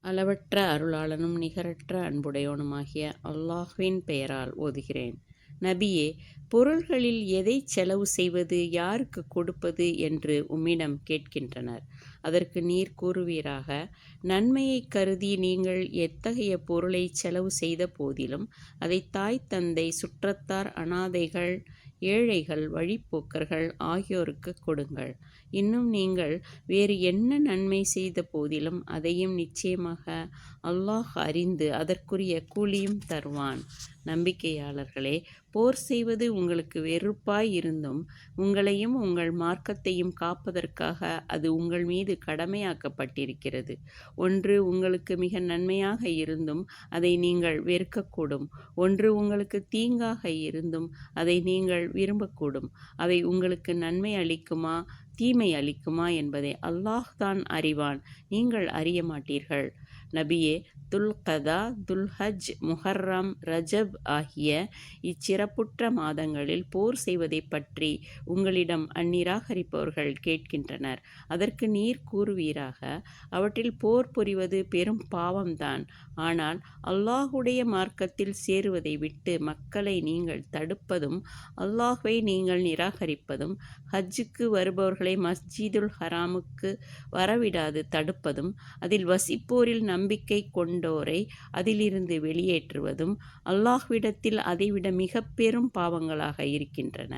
அளவற்ற அருளாளனும் நிகரற்ற அன்புடையோனுமாகிய அல்லாஹ்வின் பெயரால் ஓதுகிறேன். நபியே, பொருள்களில் எதைச் செலவு செய்வது, யாருக்கு கொடுப்பது என்று உம்மிடம் கேட்கின்றனர். அதற்கு நீர் கூறுவீராக, நன்மையைக் கருதி நீங்கள் எத்தகைய பொருளைச் செலவு செய்த போதிலும் அதை தாய் தந்தை, சுற்றத்தார், அனாதைகள், ஏழைகள், வழிப்போக்கர்கள் ஆகியோருக்குக் கொடுங்கள். இன்னும் நீங்கள் வேறு என்ன நன்மை செய்த போதிலும் அதையும் நிச்சயமாக அல்லாஹ் அறிந்து அதற்குரிய கூலியும் தருவான். நம்பிக்கையாளர்களே, போர் செய்வது உங்களுக்கு வெறுப்பாய் இருந்தும் உங்களையும் உங்கள் மார்க்கத்தையும் காப்பதற்காக அது உங்கள் மீது கடமையாக்கப்பட்டிருக்கிறது. ஒன்று உங்களுக்கு மிக நன்மையாக இருந்தும் அதை நீங்கள் வெறுக்கக்கூடும். ஒன்று உங்களுக்கு தீங்காக இருந்தும் அதை நீங்கள் விரும்பக்கூடும். அவை உங்களுக்கு நன்மை அளிக்குமா தீமை அளிக்குமா என்பதை அல்லாஹ் தான் அறிவான், நீங்கள் அறிய மாட்டீர்கள். நபியே, துல்கதா, துல்ஹஜ், முஹர்ரம், ரஜப் ஆகிய இச்சிறப்புற்ற மாதங்களில் போர் செய்வதைப் பற்றி உங்களிடம் அந்நிராகரிப்பவர்கள் கேட்கின்றனர். அதற்கு நீர் கூறுவீராக, அவற்றில் போர் புரிவது பெரும் பாவம்தான். ஆனால் அல்லாஹுடைய மார்க்கத்தில் சேருவதை விட்டு மக்களை நீங்கள் தடுப்பதும், அல்லாஹ்வை நீங்கள் நிராகரிப்பதும், ஹஜ்ஜுக்கு வருபவர்களை மஸ்ஜிதுல் ஹராமுக்கு வரவிடாது தடுப்பதும், அதில் வசிப்போரில் நம்பிக்கை கொண்டோரை அதிலிருந்து வெளியேற்றுவதும் அல்லாஹ்விடத்தில் அதைவிட மிக பெரும் பாவங்களாக இருக்கின்றன.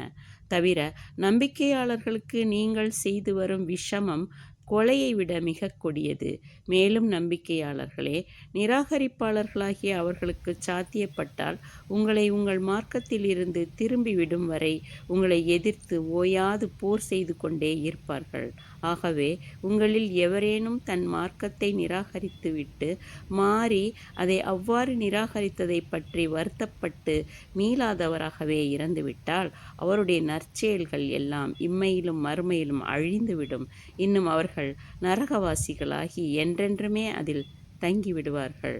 தவிர நம்பிக்கையாளர்களுக்கு நீங்கள் செய்து வரும் விஷமம் கொலையை விட மிக கொடியது. மேலும் நம்பிக்கையாளர்களே, நிராகரிப்பாளர்களாகிய அவர்களுக்கு சாத்தியப்பட்டால் உங்களை உங்கள் மார்க்கத்தில் இருந்து திரும்பிவிடும் வரை உங்களை எதிர்த்து ஓயாது போர் செய்து கொண்டே இருப்பார்கள். ஆகவே உங்களில் எவரேனும் தன் மார்க்கத்தை நிராகரித்துவிட்டு மாறி அதை அவ்வாறு நிராகரித்ததை பற்றி வருத்தப்பட்டு மீளாதவராகவே இறந்துவிட்டால் அவருடைய நற்செயல்கள் எல்லாம் இம்மையிலும் மறுமையிலும் அழிந்துவிடும். இன்னும் அவர்கள் நரகவாசிகளாகி என்றென்றுமே அதில் தங்கிவிடுவார்கள்.